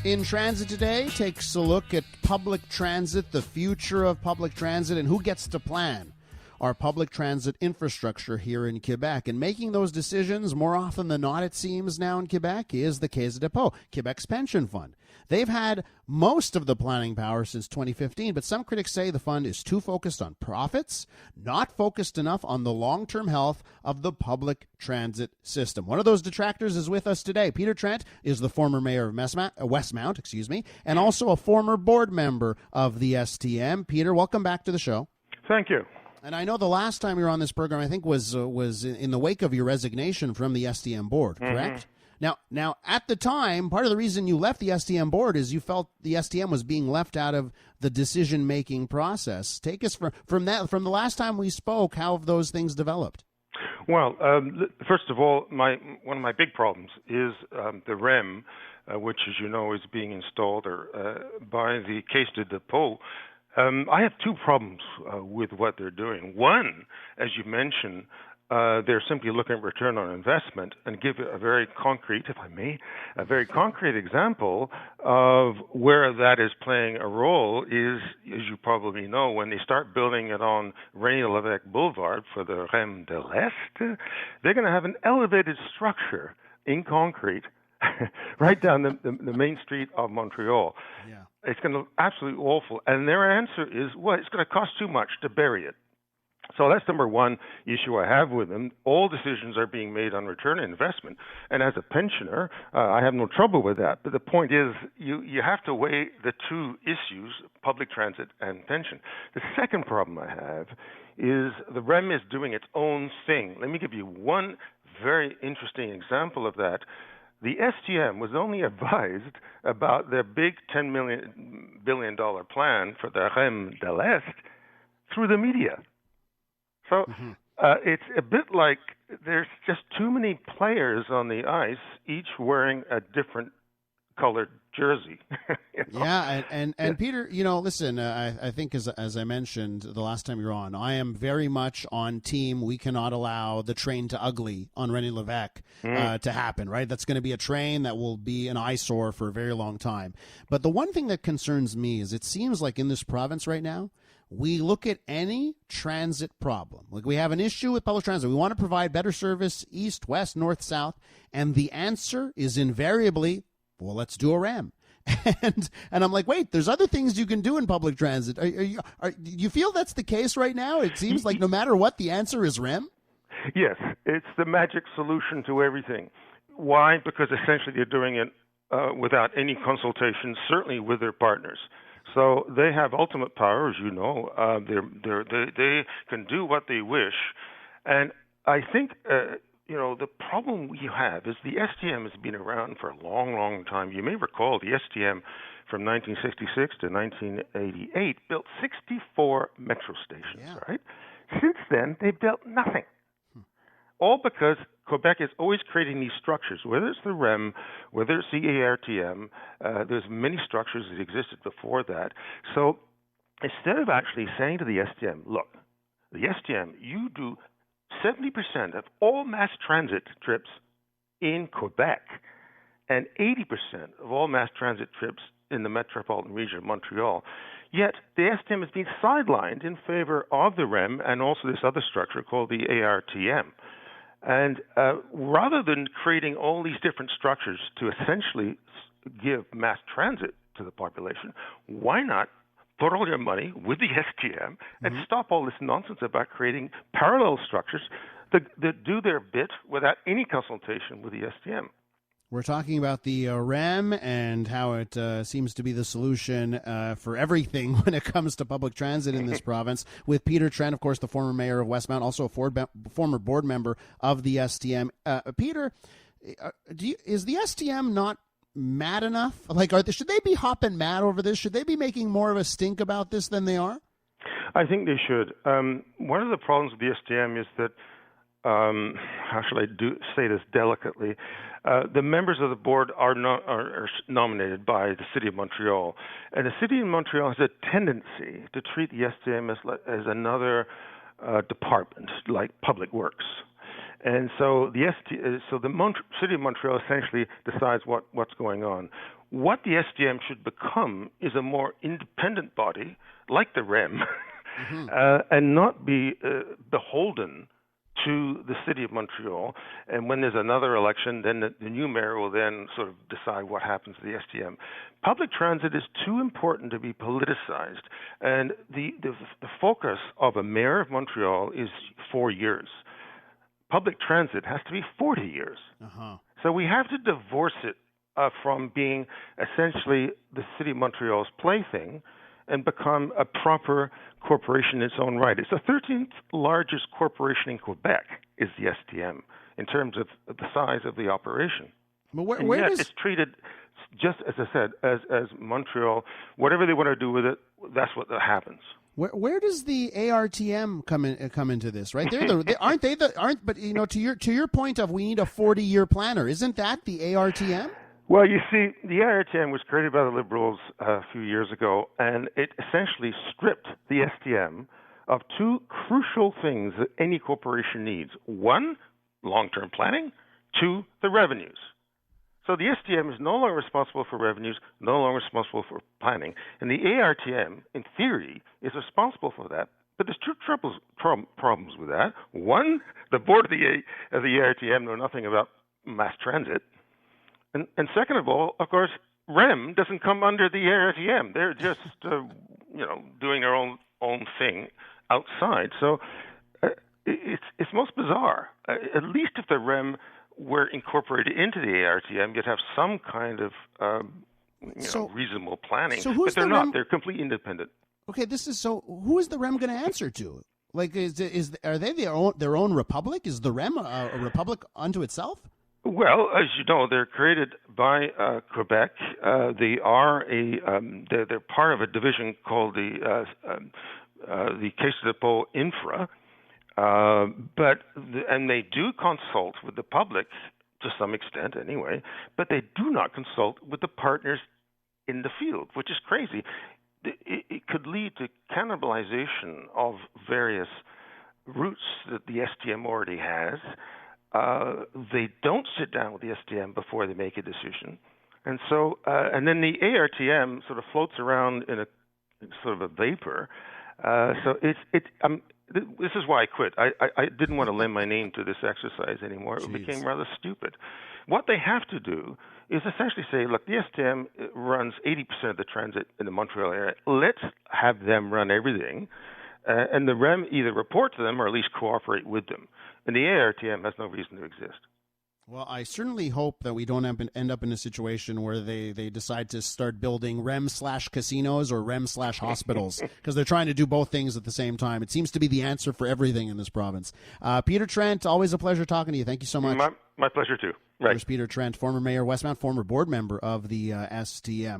In Transit Today takes a look at public transit, the future of public transit, and who gets to plan our public transit infrastructure here in Quebec. And making those decisions, more often than not, it seems now in Quebec, is the Caisse de dépôt, Quebec's pension fund. They've had most of the planning power since 2015, but some critics say the fund is too focused on profits, not focused enough on the long-term health of the public transit system. One of those detractors is with us today. Peter Trent is the former mayor of Westmount, and also a former board member of the STM. Peter, welcome back to the show. Thank you. And I know the last time you were on this program, I think, was in the wake of your resignation from the STM board, correct? Now, at the time, part of the reason you left the STM board is you felt the STM was being left out of the decision-making process. Take us from the last time we spoke. How have those things developed? Well, first of all, one of my big problems is the REM, which, as you know, is being installed by the Caisse de dépôt. I have two problems with what they're doing. One, as you mentioned, they're simply looking at return on investment, and give a very concrete, if I may, a very concrete example of where that is playing a role is, as you probably know, when they start building it on René-Lévesque Boulevard for the REM de l'Est, they're going to have an elevated structure in concrete right down the main street of Montreal. Yeah. It's going to be absolutely awful. And their answer is, well, it's going to cost too much to bury it. So that's number one issue I have with them. All decisions are being made on return on investment. And as a pensioner, I have no trouble with that. But the point is, you have to weigh the two issues, public transit and pension. The second problem I have is the REM is doing its own thing. Let me give you one very interesting example of that. The STM was only advised about their big $10 billion plan for the REM de l'Est through the media. So it's a bit like there's just too many players on the ice, each wearing a different colored jersey. You know? Yeah, and Peter, listen, I think as I mentioned the last time you were on, I am very much on team. We cannot allow the train to ugly on René-Lévesque to happen, right? That's going to be a train that will be an eyesore for a very long time. But the one thing that concerns me is it seems like in this province right now, we look at any transit problem. Like we have an issue with public transit. We want to provide better service east, west, north, south. And the answer is invariably, well, let's do a REM. And I'm like, wait, there's other things you can do in public transit. Do you feel that's the case right now? It seems like no matter what, the answer is REM. Yes, it's the magic solution to everything. Why? Because essentially they're doing it without any consultation, certainly with their partners. So they have ultimate power, as you know. They can do what they wish. And I think, the problem we have is the STM has been around for a long, long time. You may recall the STM from 1966 to 1988 built 64 metro stations, right? Since then, they've built nothing. All because Quebec is always creating these structures, whether it's the REM, whether it's the ARTM. There's many structures that existed before that. So instead of actually saying to the STM, look, the STM, you do 70% of all mass transit trips in Quebec and 80% of all mass transit trips in the metropolitan region of Montreal. Yet the STM has been sidelined in favor of the REM and also this other structure called the ARTM. And rather than creating all these different structures to essentially give mass transit to the population, why not put all your money with the STM and stop all this nonsense about creating parallel structures that do their bit without any consultation with the STM? We're talking about the REM and how it seems to be the solution for everything when it comes to public transit in this province. With Peter Trent, of course, the former mayor of Westmount, also a former board member of the STM. Peter, is the STM not mad enough? Like, should they be hopping mad over this? Should they be making more of a stink about this than they are? I think they should. One of the problems with the STM is that, how should I say this delicately? The members of the board are nominated by the City of Montreal. And the City of Montreal has a tendency to treat the STM as another department, like Public Works. And so the City of Montreal essentially decides what's going on. what the STM should become is a more independent body, like the REM, and not be beholden to the city of Montreal. And when there's another election, then the new mayor will then sort of decide what happens to the STM. Public transit is too important to be politicized. And the focus of a mayor of Montreal is 4 years. Public transit has to be 40 years. So we have to divorce it from being essentially the city of Montreal's plaything and become a proper corporation in its own right. It's the 13th largest corporation in Quebec, is the STM, in terms of the size of the operation. But where yet does... it's treated, just as I said, as Montreal. Whatever they want to do with it, that's what happens. Where does the ARTM come into this? Right, but you know, to your point of we need a 40-year planner, isn't that the ARTM? Well, you see, the ARTM was created by the Liberals a few years ago, and it essentially stripped the STM of two crucial things that any corporation needs. One, long-term planning. Two, the revenues. So the STM is no longer responsible for revenues, no longer responsible for planning. And the ARTM, in theory, is responsible for that. But there's two problems with that. One, the board of the ARTM know nothing about mass transit. And second of all, of course, REM doesn't come under the ARTM. They're just, doing their own thing outside. So it's most bizarre. At least if the REM were incorporated into the ARTM, you'd have some kind of reasonable planning. So who's but they're the not. REM? They're completely independent. Okay, who is the REM going to answer to? Like, are they their own republic? Is the REM a republic unto itself? Well, as you know, they're created by Quebec. They are they're part of a division called the Caisse de dépôt Infra, and they do consult with the public to some extent, anyway. But they do not consult with the partners in the field, which is crazy. It could lead to cannibalization of various routes that the STM already has. They don't sit down with the STM before they make a decision, and so and then the ARTM sort of floats around in a sort of a vapor. So this is why I quit. I didn't want to lend my name to this exercise anymore. It became rather stupid. What they have to do is essentially say, look, the STM runs 80% of the transit in the Montreal area. Let's have them run everything. And the REM either report to them or at least cooperate with them. And the ARTM has no reason to exist. Well, I certainly hope that we don't end up in a situation where they decide to start building REM/casinos or REM/hospitals because they're trying to do both things at the same time. It seems to be the answer for everything in this province. Peter Trent, always a pleasure talking to you. Thank you so much. My pleasure, too. Right. There's Peter Trent, former mayor of Westmount, former board member of the STM.